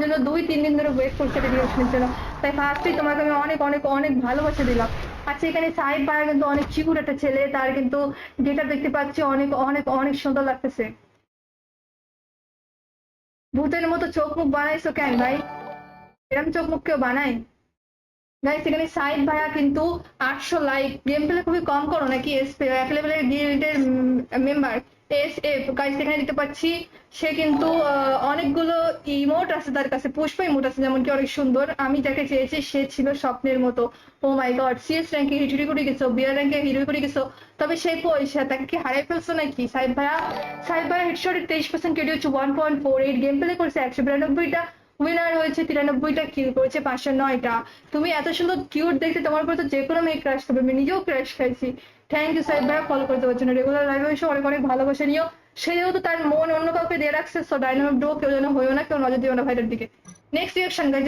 জন্য 2-3 দিন ধরে ওয়েট করছে একটা রিঅ্যাকশনের জন্য। তাই ফার্স্টেই তোমাকে আমি অনেক অনেক অনেক ভালোবাসা দিলাম। আচ্ছা এখানে সাইদ ভাইয়া কিন্তু অনেক চিকুর একটা ছেলে, তার কিন্তু যেটা দেখতে পাচ্ছি অনেক অনেক অনেক সুন্দর লাগতেছে। ভূতের মতো চোখ মুখ বানাইছো কেন ভাই? এরকম চোখ মুখ কেউ বানায়? গাইস এখানে সাইদ ভাইয়া কিন্তু 800 লাইক, গেম প্লে খুবই কম করো নাকি? এসপি এক লেভেলের গিল্ডের মেম্বার এস এফ। গাইস এখানে দেখতে পাচ্ছি সে কিন্তু অনেকগুলো ইমোট আছে তার কাছে, পুষ্প ইমোট আছে যেমন কি অনেক সুন্দর। আমি যাকে চেয়েছি সে ছিল স্বপ্নের মতো। ও মাই গড, সিএস র্যাঙ্কে হিটুরি করে গেছো, বিয়ার র্যাঙ্কে হিরোই করে গেছো, তবে সে কই? সে তাকে কি হারাই ফেলছো নাকি সাইদ ভাইয়া? সাইদ ভাইয়া হেডশটের 23% কেটে হচ্ছে 1.48, গেম প্লে করেছে 192টা, উইনার হয়েছে 93টা, কিল করেছে 509টা। তুমি এত সুন্দর কিউট দেখতে, তোমার উপর তো যে কোনো মেয়ে ক্রাশ করবে, আমি নিজেও ক্রাশ খাইছি। থ্যাংক ইউ সাইদ ভাইয়া ফলো করে দেওয়ার জন্য, রেগুলার লাইভে এসে অনেক অনেক ভালোবাসা নিও। সে যেহেতু তার মন অন্য কাউকে দিয়ে রাখছে, সো ডাইনামিক ডো কেউ যেন হইও না, কেউ নজর দিও না ভাইটার দিকে। Next reaction guys.